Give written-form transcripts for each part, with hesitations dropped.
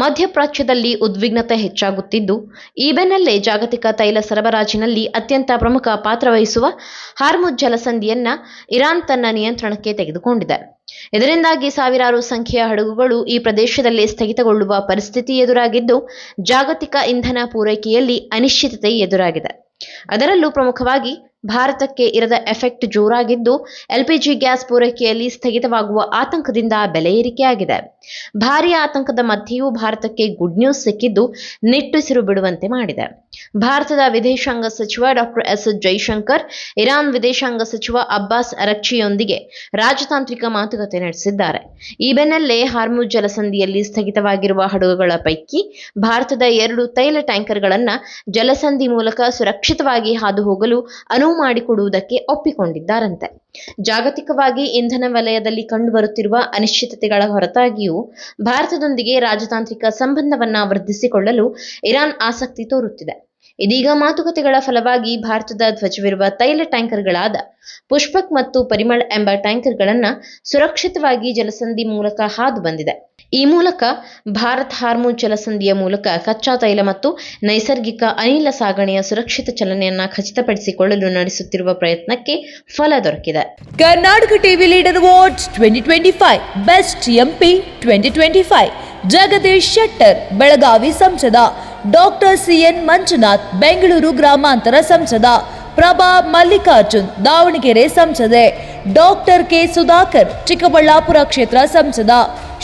ಮಧ್ಯಪ್ರಾಚ್ಯದಲ್ಲಿ ಉದ್ವಿಗ್ನತೆ ಹೆಚ್ಚಾಗುತ್ತಿದ್ದು, ಈ ಬೆನ್ನಲ್ಲೇ ಜಾಗತಿಕ ತೈಲ ಸರಬರಾಜಿನಲ್ಲಿ ಅತ್ಯಂತ ಪ್ರಮುಖ ಪಾತ್ರ ವಹಿಸುವ ಹಾರ್ಮುಜ್ ಜಲಸಂಧಿಯನ್ನ ಇರಾನ್ ತನ್ನ ನಿಯಂತ್ರಣಕ್ಕೆ ತೆಗೆದುಕೊಂಡಿದೆ. ಇದರಿಂದಾಗಿ ಸಾವಿರಾರು ಸಂಖ್ಯೆಯ ಹಡಗುಗಳು ಈ ಪ್ರದೇಶದಲ್ಲಿ ಸ್ಥಗಿತಗೊಳ್ಳುವ ಪರಿಸ್ಥಿತಿ ಎದುರಾಗಿದ್ದು, ಜಾಗತಿಕ ಇಂಧನ ಪೂರೈಕೆಯಲ್ಲಿ ಅನಿಶ್ಚಿತತೆ ಎದುರಾಗಿದೆ. ಅದರಲ್ಲೂ ಪ್ರಮುಖವಾಗಿ ಭಾರತಕ್ಕೆ ಇರದ ಎಫೆಕ್ಟ್ ಜೋರಾಗಿದ್ದು, ಎಲ್ಪಿಜಿ ಗ್ಯಾಸ್ ಪೂರೈಕೆಯಲ್ಲಿ ಸ್ಥಗಿತವಾಗುವ ಆತಂಕದಿಂದ ಬೆಲೆ ಏರಿಕೆಯಾಗಿದೆ. ಭಾರೀ ಆತಂಕದ ಮಧ್ಯೆಯೂ ಭಾರತಕ್ಕೆ ಗುಡ್ ನ್ಯೂಸ್ ಸಿಕ್ಕಿದ್ದು ನಿಟ್ಟುಸಿರು ಬಿಡುವಂತೆ ಮಾಡಿದೆ. ಭಾರತದ ವಿದೇಶಾಂಗ ಸಚಿವ ಡಾಕ್ಟರ್ ಎಸ್ ಜೈಶಂಕರ್ ಇರಾನ್ ವಿದೇಶಾಂಗ ಸಚಿವ ಅಬ್ಬಾಸ್ ಅರಕ್ಚಿಯೊಂದಿಗೆ ರಾಜತಾಂತ್ರಿಕ ಮಾತುಕತೆ ನಡೆಸಿದ್ದಾರೆ. ಈ ಬೆನ್ನಲ್ಲೇ ಹಾರ್ಮುಜ್ ಜಲಸಂಧಿಯಲ್ಲಿ ಸ್ಥಗಿತವಾಗಿರುವ ಹಡಗುಗಳ ಪೈಕಿ ಭಾರತದ 2 ತೈಲ ಟ್ಯಾಂಕರ್ಗಳನ್ನು ಜಲಸಂಧಿ ಮೂಲಕ ಸುರಕ್ಷಿತವಾಗಿ ಹಾದು ಹೋಗಲು ಅನುವು ಮಾಡಿಕೊಡುವುದಕ್ಕೆ ಒಪ್ಪಿಕೊಂಡಿದ್ದಾರಂತೆ. ಜಾಗತಿಕವಾಗಿ ಇಂಧನ ವಲಯದಲ್ಲಿ ಕಂಡುಬರುತ್ತಿರುವ ಅನಿಶ್ಚಿತತೆಗಳ ಹೊರತಾಗಿಯೂ ಭಾರತದೊಂದಿಗೆ ರಾಜತಾಂತ್ರಿಕ ಸಂಬಂಧವನ್ನ ವೃದ್ಧಿಸಿಕೊಳ್ಳಲು ಇರಾನ್ ಆಸಕ್ತಿ ತೋರುತ್ತಿದೆ. ಇದೀಗ ಮಾತುಕತೆಗಳ ಫಲವಾಗಿ ಭಾರತದ ಧ್ವಜವಿರುವ ತೈಲ ಟ್ಯಾಂಕರ್ಗಳಾದ ಪುಷ್ಪಕ್ ಮತ್ತು ಪರಿಮಳ್ ಎಂಬ ಟ್ಯಾಂಕರ್ಗಳನ್ನು ಸುರಕ್ಷಿತವಾಗಿ ಜಲಸಂಧಿ ಮೂಲಕ ಹಾದು ಬಂದಿದೆ. ಈ ಮೂಲಕ ಭಾರತ್ ಹಾರ್ಮುಜ್ ಜಲಸಂಧಿಯ ಮೂಲಕ ಕಚ್ಚಾ ತೈಲ ಮತ್ತು ನೈಸರ್ಗಿಕ ಅನಿಲ ಸಾಗಣೆಯ ಸುರಕ್ಷಿತ ಚಲನೆಯನ್ನ ಖಚಿತಪಡಿಸಿಕೊಳ್ಳಲು ನಡೆಸುತ್ತಿರುವ ಪ್ರಯತ್ನಕ್ಕೆ ಫಲ ದೊರಕಿದೆ. Karnataka TV leader awards 2025 best MP 2025 Jagadish Shettar Belagavi ಸಂಸದ, ಡಾಕ್ಟರ್ ಸಿಎನ್ ಮಂಜುನಾಥ್ ಬೆಂಗಳೂರು ಗ್ರಾಮಾಂತರ ಸಂಸದ, ಪ್ರಭಾ ಮಲ್ಲಿಕಾರ್ಜುನ್ ದಾವಣಗೆರೆ ಸಂಸದೆ, ಡಾಕ್ಟರ್ ಕೆ ಸುಧಾಕರ್ ಚಿಕ್ಕಬಳ್ಳಾಪುರ ಕ್ಷೇತ್ರ ಸಂಸದ,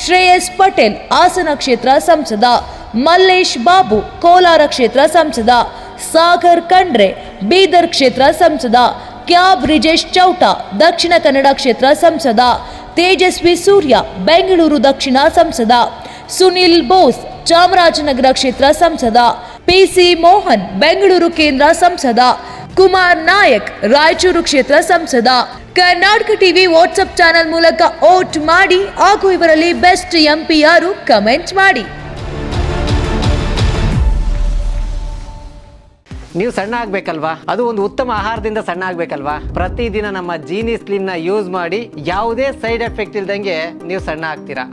ಶ್ರೇಯಸ್ ಪಟೇಲ್ ಹಾಸನ ಕ್ಷೇತ್ರ ಸಂಸದ, ಮಲ್ಲೇಶ್ ಬಾಬು ಕೋಲಾರ ಕ್ಷೇತ್ರ ಸಂಸದ, ಸಾಗರ್ ಖಂಡ್ರೆ ಬೀದರ್ ಕ್ಷೇತ್ರ ಸಂಸದ, ಕ್ಯಾಬ್ ಬ್ರಿಜೇಶ್ ಚೌಟಾ ದಕ್ಷಿಣ ಕನ್ನಡ ಕ್ಷೇತ್ರ ಸಂಸದ, ತೇಜಸ್ವಿ ಸೂರ್ಯ ಬೆಂಗಳೂರು ದಕ್ಷಿಣ ಸಂಸದ, ಸುನಿಲ್ ಬೋಸ್ ಚಾಮರಾಜನಗರ ಕ್ಷೇತ್ರ ಸಂಸದ, ಪಿಸಿ ಮೋಹನ್ ಬೆಂಗಳೂರು ಕೇಂದ್ರ ಸಂಸದ, ಕುಮಾರ್ ನಾಯಕ್ ರಾಯಚೂರು ಕ್ಷೇತ್ರ ಸಂಸದ. ಕರ್ನಾಟಕ ಟಿವಿ ವಾಟ್ಸ್ಆಪ್ ಚಾನೆಲ್ ಮೂಲಕ ವೋಟ್ ಮಾಡಿ ಹಾಗೂ ಇವರಲ್ಲಿ ಬೆಸ್ಟ್ ಎಂಪಿ ಯಾರು ಕಮೆಂಟ್ ಮಾಡಿ. ನೀವು ಸಣ್ಣ ಆಗ್ಬೇಕಲ್ವಾ? ಅದು ಒಂದು ಉತ್ತಮ ಆಹಾರದಿಂದ ಸಣ್ಣ ಆಗ್ಬೇಕಲ್ವಾ? ಪ್ರತಿದಿನ ನಮ್ಮ ಜೀನಿ ಸ್ಲಿಮ್ನ ಯೂಸ್ ಮಾಡಿ ಯಾವುದೇ ಸೈಡ್ ಎಫೆಕ್ಟ್ ಇಲ್ದಂಗೆ ನೀವು ಸಣ್ಣ ಆಗ್ತೀರಾ.